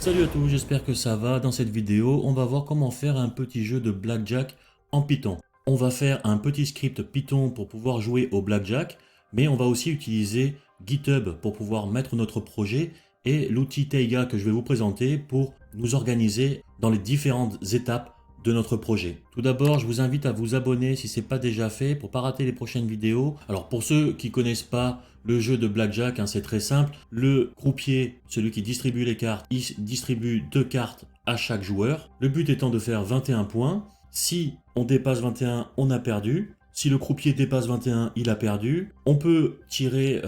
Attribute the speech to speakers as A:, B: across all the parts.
A: Salut à tous, j'espère que ça va. Dans cette vidéo, on va voir comment faire un petit jeu de blackjack en Python. On va faire un petit script Python pour pouvoir jouer au blackjack, mais on va aussi utiliser GitHub pour pouvoir mettre notre projet et l'outil Taiga que je vais vous présenter pour nous organiser dans les différentes étapes de notre projet. Tout d'abord, je vous invite à vous abonner si ce n'est pas déjà fait pour ne pas rater les prochaines vidéos. Alors pour ceux qui ne connaissent pas le jeu de blackjack, c'est très simple. Le croupier, celui qui distribue les cartes, il distribue 2 cartes à chaque joueur. Le but étant de faire 21 points. Si on dépasse 21, on a perdu. Si le croupier dépasse 21, il a perdu. On peut tirer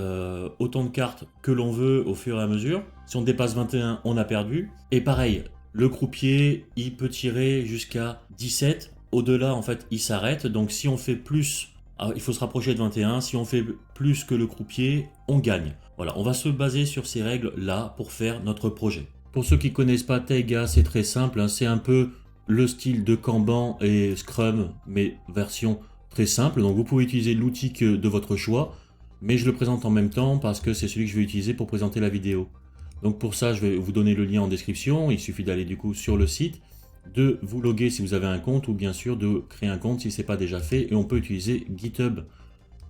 A: autant de cartes que l'on veut au fur et à mesure. Si on dépasse 21, on a perdu. Et pareil, le croupier, il peut tirer jusqu'à 17. Au-delà, en fait, il s'arrête. Donc si on fait plus, il faut se rapprocher de 21. Si on fait plus que le croupier, on gagne. Voilà, on va se baser sur ces règles-là pour faire notre projet. Pour ceux qui ne connaissent pas Taiga, c'est très simple. C'est un peu le style de Kanban et Scrum, mais version très simple. Donc vous pouvez utiliser l'outil de votre choix, mais je le présente en même temps parce que c'est celui que je vais utiliser pour présenter la vidéo. Donc pour ça, je vais vous donner le lien en description. Il suffit d'aller du coup sur le site, de vous loguer si vous avez un compte ou bien sûr de créer un compte si ce n'est pas déjà fait. Et on peut utiliser GitHub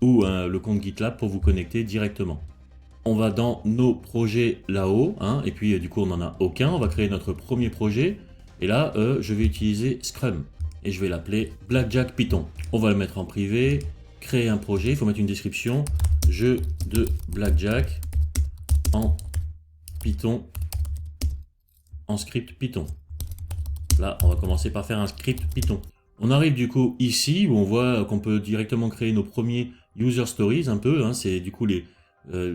A: ou le compte GitLab pour vous connecter directement. On va dans nos projets là-haut, et puis du coup on n'en a aucun. On va créer notre premier projet. Et là, je vais utiliser Scrum et je vais l'appeler Blackjack Python. On va le mettre en privé, créer un projet. Il faut mettre une description, jeu de Blackjack en Python, en script Python. Là, on va commencer par faire un script Python. On arrive du coup ici où on voit qu'on peut directement créer nos premiers user stories un peu. C'est du coup les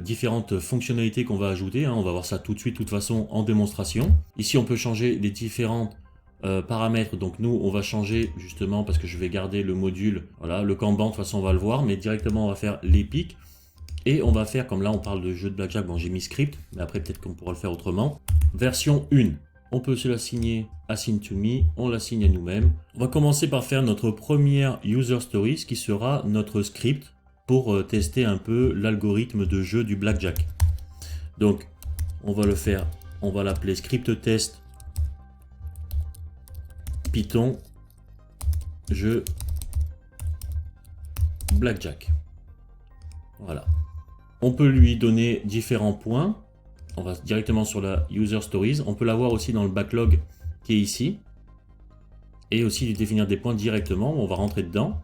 A: différentes fonctionnalités qu'on va ajouter. On va voir ça tout de suite, de toute façon, en démonstration. Ici, on peut changer les différents paramètres. Donc nous, on va changer justement parce que je vais garder le module. Voilà, le Kanban, de toute façon, on va le voir, mais directement, on va faire l'épique. Et on va faire, comme là on parle de jeu de blackjack, bon j'ai mis script, mais après peut-être qu'on pourra le faire autrement. Version 1, on peut se l'assigner assign to me, on l'assigne à nous-mêmes. On va commencer par faire notre première user stories qui sera notre script pour tester un peu l'algorithme de jeu du blackjack. Donc on va le faire, on va l'appeler script test Python jeu blackjack. Voilà. On peut lui donner différents points. On va directement sur la User Stories. On peut l'avoir aussi dans le backlog qui est ici. Et aussi lui définir des points directement. On va rentrer dedans.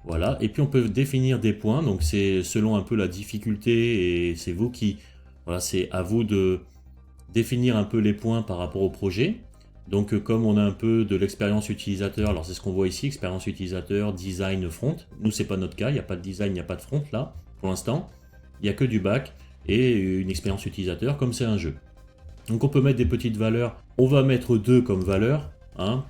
A: Voilà. Et puis on peut définir des points. Donc c'est selon un peu la difficulté. Et c'est vous qui... Voilà, c'est à vous de définir un peu les points par rapport au projet. Donc comme on a un peu de l'expérience utilisateur, alors c'est ce qu'on voit ici, expérience utilisateur, design, front. Nous c'est pas notre cas, il n'y a pas de design, il n'y a pas de front là, pour l'instant. Il n'y a que du back et une expérience utilisateur comme c'est un jeu. Donc on peut mettre des petites valeurs, on va mettre 2 comme valeur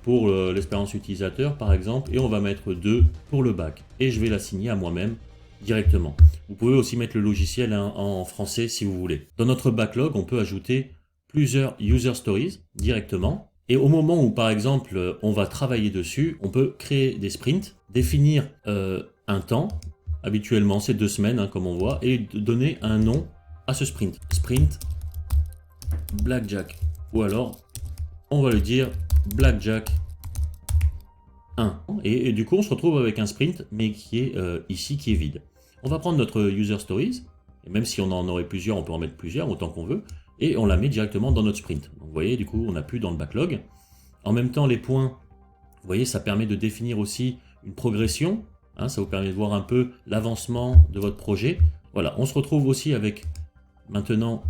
A: pour l'expérience utilisateur par exemple, et on va mettre 2 pour le back. Et je vais l'assigner à moi-même directement. Vous pouvez aussi mettre le logiciel en français si vous voulez. Dans notre backlog, on peut ajouter plusieurs user stories directement. Et au moment où, par exemple, on va travailler dessus, on peut créer des sprints, définir un temps, habituellement c'est 2 semaines, comme on voit, et donner un nom à ce sprint. Sprint Blackjack. Ou alors, on va le dire Blackjack 1. Et du coup, on se retrouve avec un sprint, mais qui est ici, qui est vide. On va prendre notre user stories, et même si on en aurait plusieurs, on peut en mettre plusieurs, autant qu'on veut, et on la met directement dans notre sprint. Donc vous voyez, du coup, on n'a plus dans le backlog. En même temps, les points, vous voyez, ça permet de définir aussi une progression. Ça vous permet de voir un peu l'avancement de votre projet. Voilà, on se retrouve aussi avec maintenant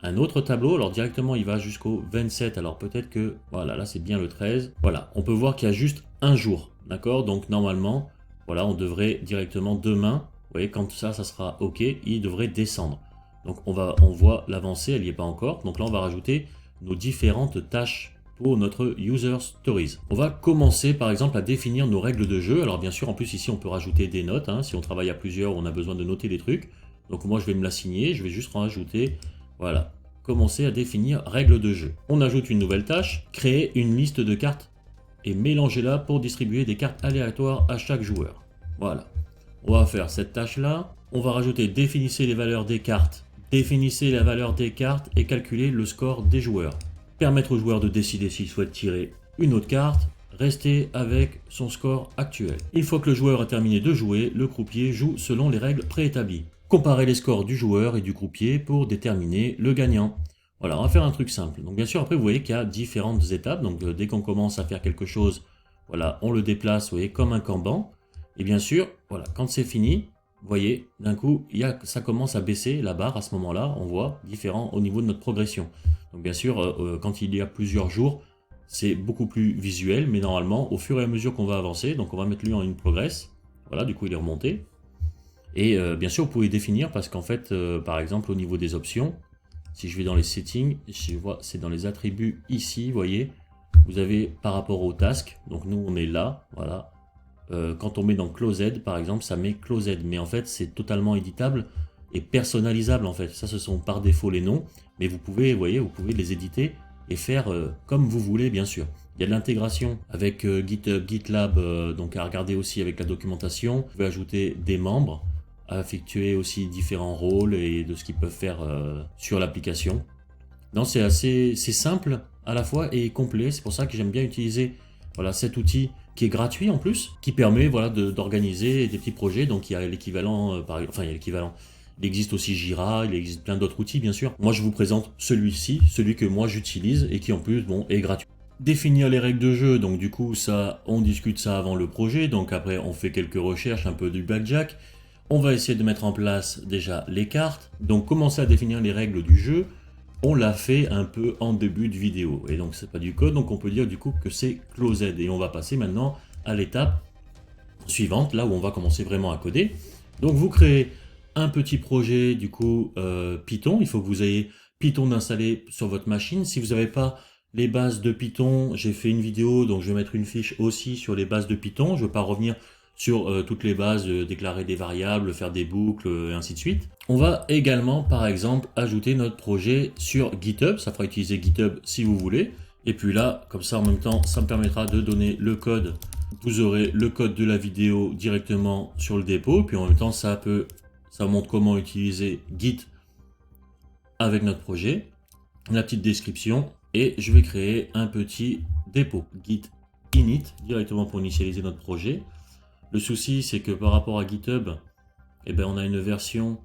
A: un autre tableau. Alors directement, il va jusqu'au 27. Alors peut-être que, voilà, là c'est bien le 13. Voilà, on peut voir qu'il y a juste un jour. D'accord? Donc normalement, voilà, on devrait directement demain, vous voyez, quand ça sera OK, il devrait descendre. Donc on voit l'avancée, elle n'y est pas encore. Donc là, on va rajouter nos différentes tâches pour notre user stories. On va commencer par exemple à définir nos règles de jeu. Alors bien sûr, en plus ici, on peut rajouter des notes. Si on travaille à plusieurs, on a besoin de noter des trucs. Donc moi, je vais me l'assigner. Je vais juste en rajouter. Voilà. Commencer à définir règles de jeu. On ajoute une nouvelle tâche. Créer une liste de cartes et mélanger-la pour distribuer des cartes aléatoires à chaque joueur. Voilà. On va faire cette tâche-là. On va rajouter définissez les valeurs des cartes Définissez la valeur des cartes et calculez le score des joueurs. Permettre au joueur de décider s'il souhaite tirer une autre carte. Rester avec son score actuel. Une fois que le joueur a terminé de jouer, le croupier joue selon les règles préétablies. Comparer les scores du joueur et du croupier pour déterminer le gagnant. Voilà, on va faire un truc simple. Donc bien sûr, après vous voyez qu'il y a différentes étapes. Donc dès qu'on commence à faire quelque chose, voilà, on le déplace, vous voyez, comme un Kanban. Et bien sûr, voilà, quand c'est fini, vous voyez, d'un coup, ça commence à baisser la barre à ce moment-là. On voit différent au niveau de notre progression. Donc bien sûr, quand il y a plusieurs jours, c'est beaucoup plus visuel, mais normalement, au fur et à mesure qu'on va avancer, donc on va mettre lui en une progress. Voilà, du coup, il est remonté. Et bien sûr, vous pouvez définir, parce qu'en fait, par exemple, au niveau des options, si je vais dans les settings, je vois, c'est dans les attributs ici, vous voyez, vous avez par rapport au task, donc nous, on est là, voilà. Quand on met dans Closed, par exemple, ça met Closed, mais en fait, c'est totalement éditable et personnalisable, en fait. Ça, ce sont par défaut les noms, mais vous pouvez, vous voyez, vous pouvez les éditer et faire comme vous voulez, bien sûr. Il y a de l'intégration avec GitHub, GitLab, donc à regarder aussi avec la documentation. Vous pouvez ajouter des membres, à effectuer aussi différents rôles et de ce qu'ils peuvent faire sur l'application. Non, c'est simple à la fois et complet. C'est pour ça que j'aime bien utiliser voilà, cet outil qui est gratuit en plus, qui permet voilà, d'organiser des petits projets. Donc il y a l'équivalent, il y a l'équivalent. Il existe aussi Jira, il existe plein d'autres outils bien sûr. Moi je vous présente celui-ci, celui que moi j'utilise et qui en plus bon, est gratuit. Définir les règles de jeu, donc du coup ça, on discute ça avant le projet, donc après on fait quelques recherches, un peu du blackjack. On va essayer de mettre en place déjà les cartes, donc commencer à définir les règles du jeu. On l'a fait un peu en début de vidéo, et donc c'est pas du code, donc on peut dire du coup que c'est closed, et on va passer maintenant à l'étape suivante, là où on va commencer vraiment à coder. Donc vous créez un petit projet du coup Python, il faut que vous ayez Python installé sur votre machine. Si vous n'avez pas les bases de Python, j'ai fait une vidéo, donc je vais mettre une fiche aussi sur les bases de Python, je ne vais pas revenir sur toutes les bases, déclarer des variables, faire des boucles, et ainsi de suite. On va également, par exemple, ajouter notre projet sur GitHub. Ça fera utiliser GitHub si vous voulez. Et puis là, comme ça, en même temps, ça me permettra de donner le code. Vous aurez le code de la vidéo directement sur le dépôt. Puis en même temps, ça montre comment utiliser Git avec notre projet. La petite description. Et je vais créer un petit dépôt. Git init directement pour initialiser notre projet. Le souci, c'est que par rapport à GitHub, eh ben, on a une version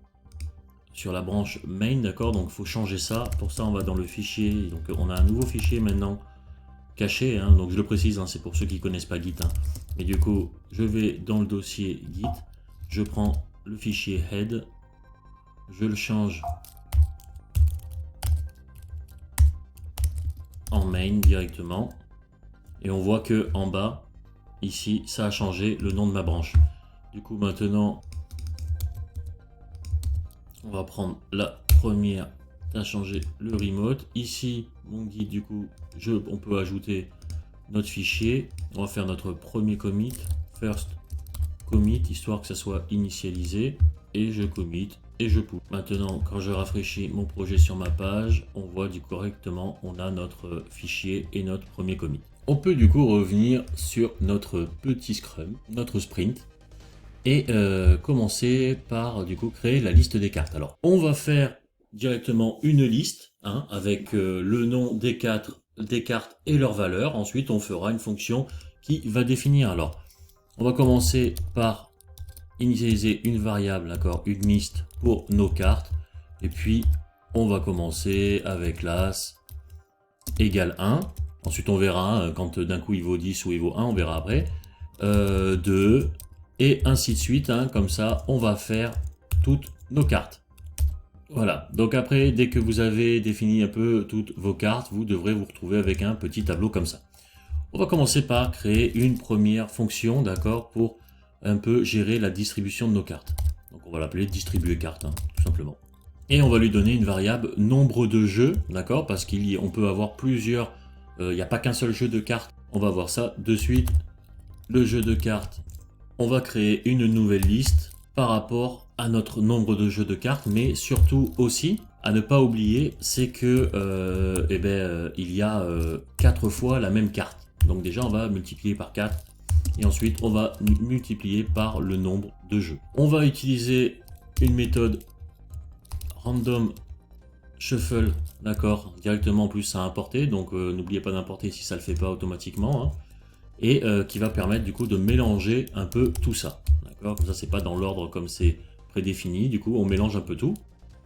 A: sur la branche main, d'accord? Donc, il faut changer ça. Pour ça, on va dans le fichier. Donc, on a un nouveau fichier maintenant caché. Hein, donc, je le précise, hein, c'est pour ceux qui ne connaissent pas Git. Hein. Et du coup, je vais dans le dossier Git. Je prends le fichier head. Je le change en main directement. Et on voit que en bas, ici, ça a changé le nom de ma branche. Du coup, maintenant, on va prendre la première, ça a changé le remote. Ici, mon guide, du coup, on peut ajouter notre fichier. On va faire notre premier commit, first commit, histoire que ça soit initialisé. Et je commit et je push. Maintenant, quand je rafraîchis mon projet sur ma page, on voit du correctement, on a notre fichier et notre premier commit. On peut du coup revenir sur notre petit scrum, notre sprint, et commencer par du coup créer la liste des cartes. Alors, on va faire directement une liste hein, avec le nom des cartes et leur valeur. Ensuite, on fera une fonction qui va définir. Alors, on va commencer par initialiser une variable, d'accord, une liste pour nos cartes. Et puis, on va commencer avec l'as égale 1. Ensuite, on verra quand d'un coup il vaut 10 ou il vaut 1, on verra après. 2, et ainsi de suite. Hein, comme ça, on va faire toutes nos cartes. Voilà. Donc après, dès que vous avez défini un peu toutes vos cartes, vous devrez vous retrouver avec un petit tableau comme ça. On va commencer par créer une première fonction, d'accord, pour un peu gérer la distribution de nos cartes. Donc on va l'appeler distribuer cartes, hein, tout simplement. Et on va lui donner une variable nombre de jeux, d'accord, parce qu'on peut avoir plusieurs... il n'y a pas qu'un seul jeu de cartes. On va voir ça de suite. Le jeu de cartes, on va créer une nouvelle liste par rapport à notre nombre de jeux de cartes, mais surtout aussi, à ne pas oublier, c'est que il y a 4 fois la même carte. Donc déjà, on va multiplier par 4 et ensuite, on va multiplier par le nombre de jeux. On va utiliser une méthode random shuffle, d'accord, directement en plus à importer, donc n'oubliez pas d'importer si ça le fait pas automatiquement, hein, et qui va permettre du coup de mélanger un peu tout ça, d'accord, comme ça c'est pas dans l'ordre comme c'est prédéfini, du coup on mélange un peu tout.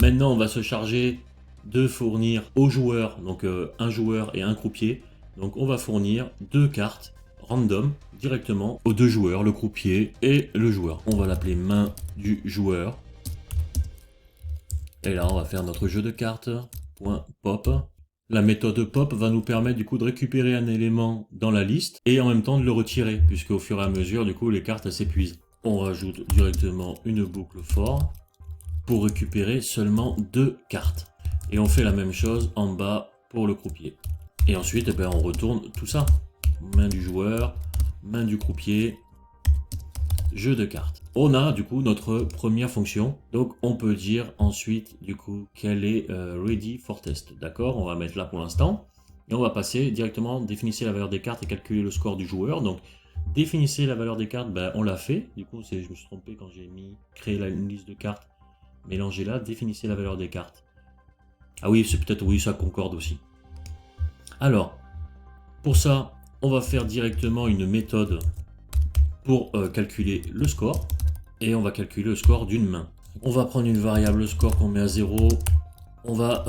A: Maintenant on va se charger de fournir aux joueurs, donc un joueur et un croupier, donc on va fournir 2 cartes random directement aux 2 joueurs, le croupier et le joueur. On va l'appeler main du joueur. Et là, on va faire notre jeu de cartes, .pop. La méthode pop va nous permettre du coup de récupérer un élément dans la liste et en même temps de le retirer, puisque au fur et à mesure, du coup, les cartes s'épuisent. On rajoute directement une boucle for pour récupérer seulement 2 cartes. Et on fait la même chose en bas pour le croupier. Et ensuite, eh ben, on retourne tout ça. Main du joueur, main du croupier, jeu de cartes. On a du coup notre première fonction, donc on peut dire ensuite du coup qu'elle est ready for test, d'accord, on va mettre là pour l'instant, et on va passer directement, définissez la valeur des cartes et calculer le score du joueur. Donc définissez la valeur des cartes, ben, on l'a fait, du coup je me suis trompé quand j'ai mis créer une liste de cartes, mélangez là, définissez la valeur des cartes. Ah oui, c'est peut-être, oui, ça concorde aussi. Alors, pour ça, on va faire directement une méthode pour calculer le score, et on va calculer le score d'une main. On va prendre une variable score qu'on met à 0, on va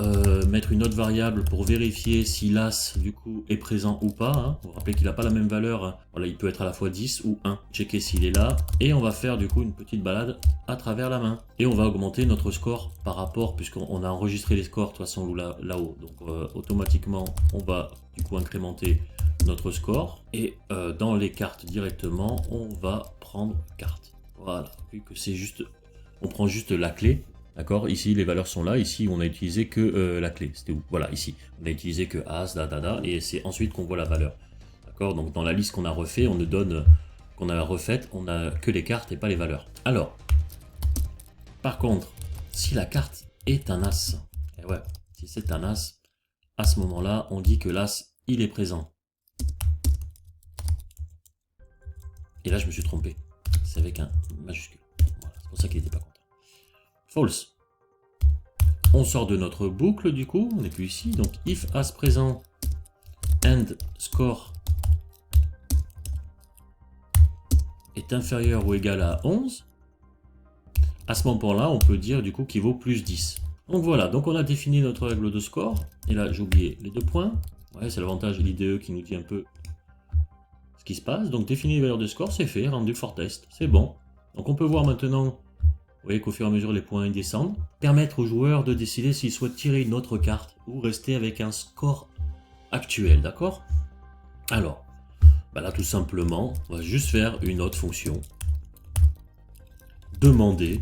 A: mettre une autre variable pour vérifier si l'as du coup est présent ou pas, hein. Vous vous rappelez qu'il n'a pas la même valeur, hein. Voilà, il peut être à la fois 10 ou 1, checker s'il est là, et on va faire du coup une petite balade à travers la main, et on va augmenter notre score par rapport, puisqu'on a enregistré les scores de toute façon là-haut, donc automatiquement on va du coup incrémenter notre score, et dans les cartes directement on va prendre carte. Voilà, vu que c'est juste, on prend juste la clé, d'accord, ici les valeurs sont là, ici on a utilisé que la clé, c'était où? Voilà, ici, on a utilisé que as, et c'est ensuite qu'on voit la valeur, d'accord, donc dans la liste qu'on a refait, on ne donne, qu'on a refaite, on a que les cartes et pas les valeurs. Alors, par contre, si la carte est un as, et ouais, si c'est un as, à ce moment-là, on dit que l'as, il est présent. Et là, je me suis trompé. C'est avec un majuscule. Voilà, c'est pour ça qu'il n'était pas content. False. On sort de notre boucle du coup. On n'est plus ici. Donc, if as présent and score est inférieur ou égal à 11, à ce moment-là, on peut dire du coup qu'il vaut plus 10. Donc voilà, donc on a défini notre règle de score. Et là, j'ai oublié les 2 points. Ouais, c'est l'avantage de l'IDE qui nous dit un peu ce qui se passe. Donc définir les valeurs de score, c'est fait, rendu for test, c'est bon. Donc on peut voir maintenant, vous voyez qu'au fur et à mesure les points descendent. Permettre au joueur de décider s'il souhaite tirer une autre carte ou rester avec un score actuel, d'accord? Alors, bah là tout simplement, on va juste faire une autre fonction. Demander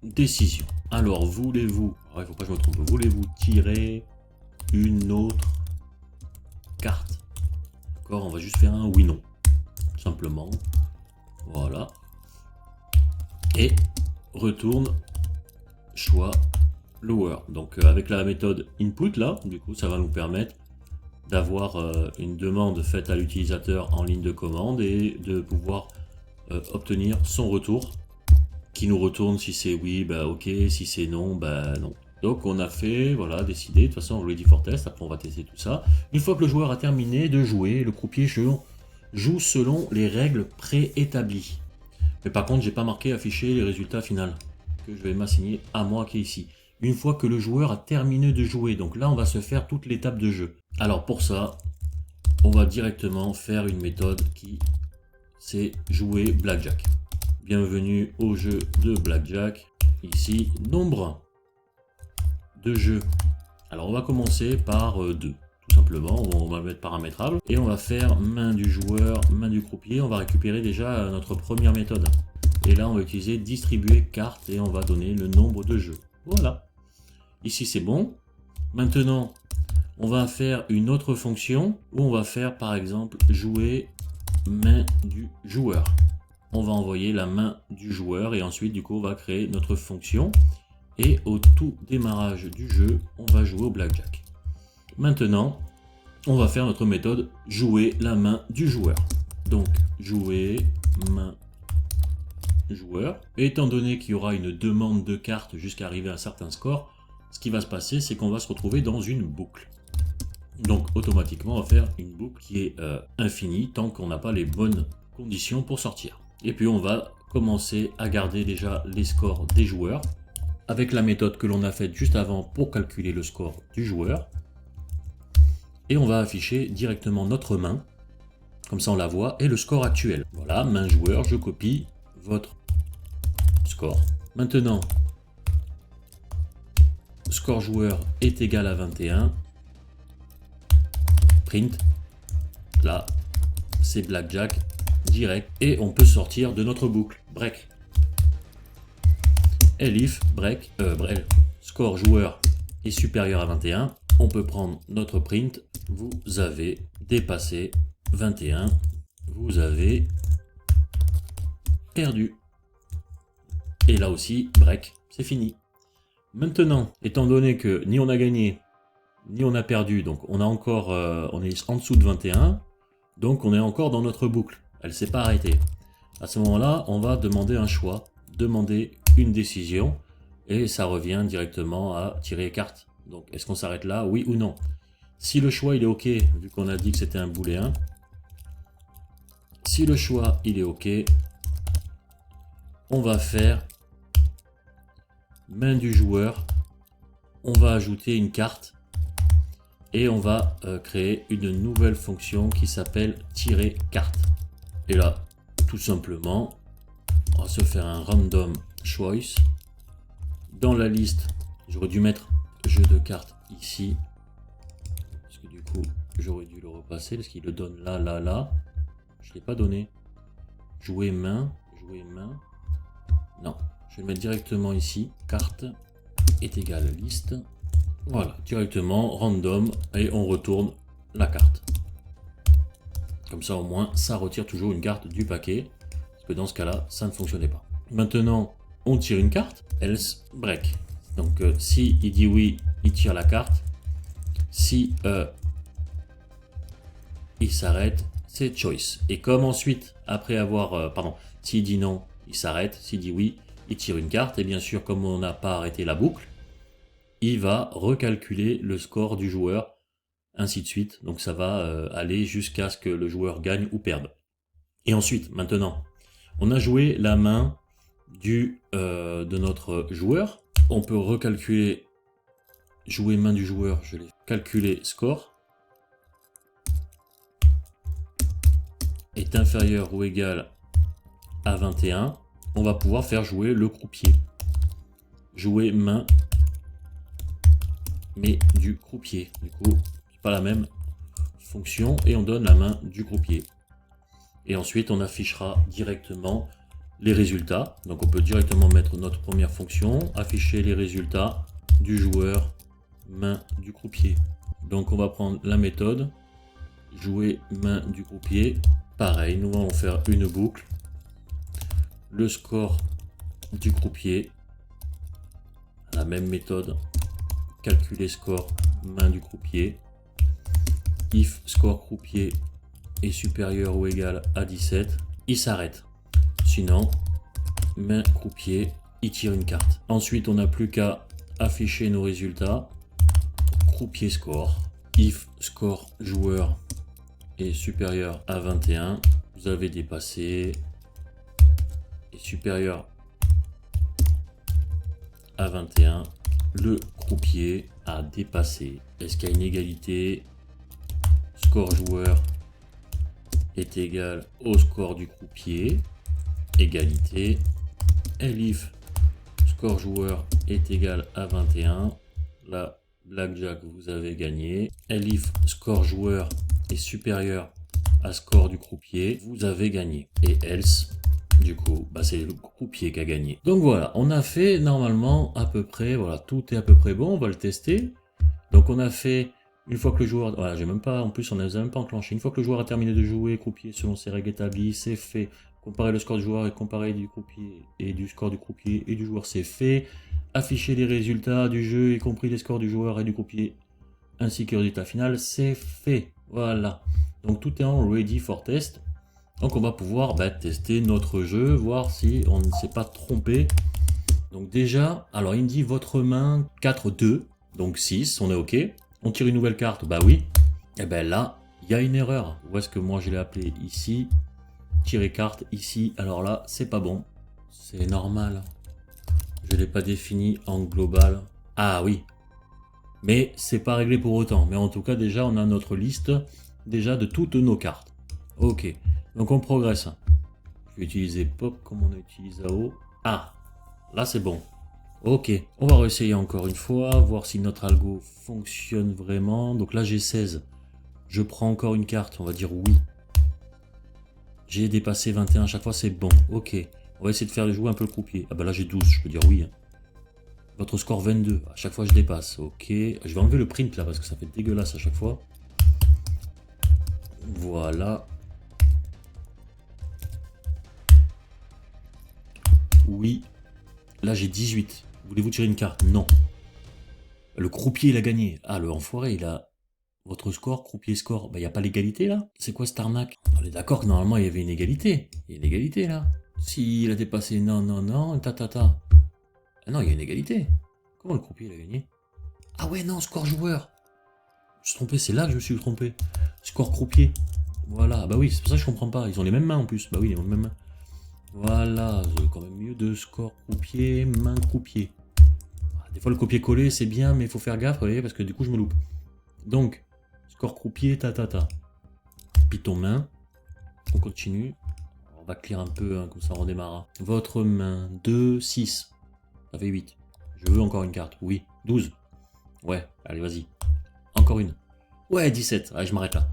A: décision. Alors voulez-vous, il ne faut pas que je me trompe, voulez-vous tirer une autre carte? D'accord, on va juste faire un oui/non, tout simplement. Voilà. Et retourne choix lower. Donc avec la méthode input là, du coup ça va nous permettre d'avoir une demande faite à l'utilisateur en ligne de commande et de pouvoir obtenir son retour qui nous retourne si c'est oui, bah ok, si c'est non, bah non. Donc on a fait, voilà, décidé, de toute façon ready for test, après on va tester tout ça. Une fois que le joueur a terminé de jouer, le croupier joue selon les règles préétablies. Mais par contre, j'ai pas marqué afficher les résultats finaux, que je vais m'assigner à moi qui est ici. Une fois que le joueur a terminé de jouer, donc là on va se faire toute l'étape de jeu. Alors pour ça, on va directement faire une méthode qui c'est jouer Blackjack. Bienvenue au jeu de Blackjack. Ici, nombre de jeux. Alors on va commencer par 2, tout simplement. On va le mettre paramétrable. Et on va faire main du joueur, main du croupier. On va récupérer déjà notre première méthode. Et là, on va utiliser distribuer carte et on va donner le nombre de jeux. Voilà. Ici, c'est bon. Maintenant, on va faire une autre fonction où on va faire, par exemple, jouer main du joueur. On va envoyer la main du joueur et ensuite du coup on va créer notre fonction et au tout démarrage du jeu on va jouer au blackjack. Maintenant on va faire notre méthode jouer la main du joueur. Donc jouer main joueur. Et étant donné qu'il y aura une demande de cartes jusqu'à arriver à un certain score, ce qui va se passer, c'est qu'on va se retrouver dans une boucle. Donc automatiquement, on va faire une boucle qui est infinie tant qu'on n'a pas les bonnes conditions pour sortir. Et puis on va commencer à garder déjà les scores des joueurs avec la méthode que l'on a faite juste avant pour calculer le score du joueur. Et on va afficher directement notre main, comme ça on la voit, et le score actuel. Voilà, main joueur, je copie votre score. Maintenant, score joueur est égal à 21. Print, là, c'est blackjack direct et on peut sortir de notre boucle. Break. Elif, break, score joueur est supérieur à 21. On peut prendre notre print. Vous avez dépassé 21. Vous avez perdu. Et là aussi, break, c'est fini. Maintenant, étant donné que ni on a gagné, ni on a perdu, donc on a encore, on est en dessous de 21, donc on est encore dans notre boucle. Elle ne s'est pas arrêtée. À ce moment-là, on va demander un choix, demander une décision, et ça revient directement à tirer carte. Donc, est-ce qu'on s'arrête là, oui ou non? Si le choix il est OK, vu qu'on a dit que c'était un booléen, si le choix il est OK, on va faire main du joueur, on va ajouter une carte et on va créer une nouvelle fonction qui s'appelle tirer carte. Et là, tout simplement, on va se faire un random choice. Dans la liste, j'aurais dû mettre jeu de cartes ici, parce que du coup, j'aurais dû le repasser, parce qu'il le donne là, là, là. Je ne l'ai pas donné. Jouer main, non, je vais le mettre directement ici, carte est égale liste. Voilà, directement, random, et on retourne la carte. Comme ça, au moins, ça retire toujours une carte du paquet, parce que dans ce cas-là, ça ne fonctionnait pas. Maintenant, on tire une carte, else break. Donc, si il dit oui, il tire la carte. Si il s'arrête, c'est choice. Et comme ensuite, après avoir, s'il dit non, il s'arrête. S'il dit oui, il tire une carte. Et bien sûr, comme on n'a pas arrêté la boucle, il va recalculer le score du joueur, ainsi de suite. Donc ça va aller jusqu'à ce que le joueur gagne ou perde. Et ensuite, maintenant, on a joué la main de notre joueur. On peut recalculer, jouer main du joueur, je l'ai calculé, score est inférieur ou égal à 21. On va pouvoir faire jouer le croupier. Jouer main mais du croupier. Du coup, c'est pas la même fonction et on donne la main du croupier. Et ensuite, on affichera directement les résultats. Donc, on peut directement mettre notre première fonction, afficher les résultats du joueur main du croupier. Donc, on va prendre la méthode jouer main du croupier. Pareil, nous allons faire une boucle. Le score du croupier. La même méthode. Calculer score main du croupier. If score croupier est supérieur ou égal à 17, il s'arrête. Sinon, main croupier, il tire une carte. Ensuite, on n'a plus qu'à afficher nos résultats. Croupier score. If score joueur est supérieur à 21, vous avez dépassé, est supérieur à 21, le croupier a dépassé. Est-ce qu'il y a une égalité? Score joueur est égal au score du croupier. Égalité. Elif score joueur est égal à 21. Là, blackjack, vous avez gagné. Elif score joueur est supérieur à score du croupier. Vous avez gagné. Et else, du coup, c'est le croupier qui a gagné. Donc voilà, on a fait normalement à peu près, voilà, tout est à peu près bon. On va le tester. Donc on a fait, une fois que le joueur, voilà, j'ai même pas, en plus on n'a même pas enclenché. Une fois que le joueur a terminé de jouer croupier selon ses règles établies, c'est fait. Comparer le score du joueur et comparer du croupier et du score du croupier et du joueur, c'est fait. Afficher les résultats du jeu, y compris les scores du joueur et du croupier, ainsi que le résultat final, c'est fait. Voilà. Donc tout est en ready for test. Donc on va pouvoir tester notre jeu, voir si on ne s'est pas trompé. Donc déjà, alors il me dit votre main 4, 2, donc 6, on est ok. On tire une nouvelle carte, bah oui. Et ben là, il y a une erreur. Où est-ce que moi je l'ai appelé? Ici, tirer carte, ici. Alors là, c'est pas bon. C'est normal. Je ne l'ai pas défini en global. Ah oui. Mais c'est pas réglé pour autant. Mais en tout cas, déjà, on a notre liste déjà de toutes nos cartes. Ok. Donc on progresse. Je vais utiliser pop comme on utilise AO. Ah, là c'est bon. Ok, on va réessayer encore une fois, voir si notre algo fonctionne vraiment. Donc là j'ai 16. Je prends encore une carte, on va dire oui. J'ai dépassé 21 à chaque fois, c'est bon. Ok, on va essayer de faire jouer un peu le croupier. Ah bah là j'ai 12, je peux dire oui. Votre score 22, à chaque fois je dépasse. Ok, je vais enlever le print là parce que ça fait dégueulasse à chaque fois. Voilà. Oui. Là j'ai 18. Voulez-vous tirer une carte? Non. Le croupier il a gagné. Ah, le enfoiré il a... Votre score, croupier score. Bah, il n'y a pas l'égalité là? C'est quoi cette arnaque? On est d'accord que normalement il y avait une égalité. Il y a une égalité là. S'il a dépassé non, non, non, ta. Ah non, il y a une égalité. Comment le croupier il a gagné? Ah ouais, non, score joueur. Je me suis trompé, c'est là que je me suis trompé. Score croupier. Voilà, bah oui, c'est pour ça que je comprends pas. Ils ont les mêmes mains en plus. Bah oui, ils ont les mêmes mains. Voilà, c'est quand même mieux de score croupier, main croupier. Des fois le copier-coller c'est bien, mais il faut faire gaffe, vous voyez, parce que du coup je me loupe. Donc, score croupier, ta. Piton main. On continue. On va clear un peu, hein, comme ça on redémarre. Votre main, 2, 6. Ça fait 8. Je veux encore une carte. Oui. 12. Ouais, allez, vas-y. Encore une. Ouais, 17. Allez, je m'arrête là.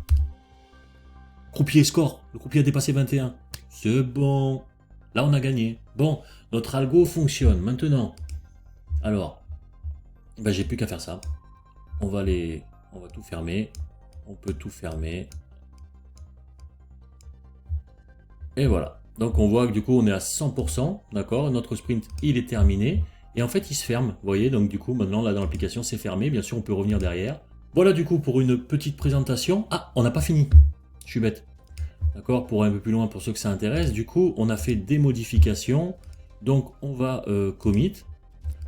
A: Croupier score. Le croupier a dépassé 21. C'est bon. Là, on a gagné. Bon, notre algo fonctionne. Maintenant, alors, j'ai plus qu'à faire ça. On va tout fermer. On peut tout fermer. Et voilà. Donc on voit que du coup on est à 100%, d'accord. Notre sprint il est terminé. Et en fait il se ferme, vous voyez. Donc du coup maintenant là dans l'application c'est fermé. Bien sûr on peut revenir derrière. Voilà du coup pour une petite présentation. Ah, on n'a pas fini. Je suis bête. D'accord, pour un peu plus loin pour ceux que ça intéresse. Du coup on a fait des modifications. Donc on va commit.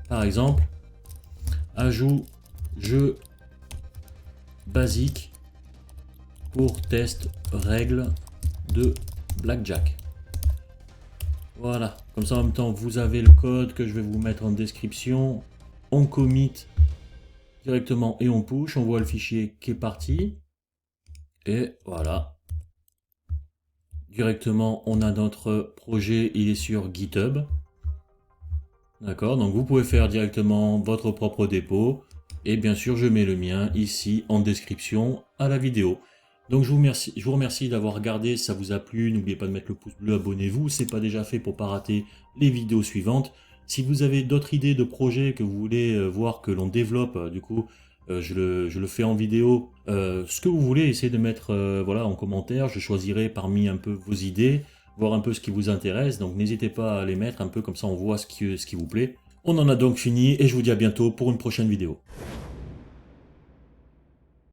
A: Par exemple, ajout jeu basique pour test règles de Blackjack. Voilà, comme ça en même temps vous avez le code que je vais vous mettre en description. On commit directement et on push, on voit le fichier qui est parti. Et voilà. Directement on a notre projet, il est sur GitHub. D'accord, donc vous pouvez faire directement votre propre dépôt. Et bien sûr je mets le mien ici en description à la vidéo. Donc je vous remercie d'avoir regardé, si ça vous a plu, n'oubliez pas de mettre le pouce bleu, abonnez-vous, si ce n'est pas déjà fait pour ne pas rater les vidéos suivantes. Si vous avez d'autres idées de projets que vous voulez voir que l'on développe, du coup je le fais en vidéo, ce que vous voulez, essayez de mettre voilà, en commentaire, je choisirai parmi un peu vos idées, voir un peu ce qui vous intéresse, donc n'hésitez pas à les mettre un peu, comme ça on voit ce qui vous plaît. On en a donc fini et je vous dis à bientôt pour une prochaine vidéo.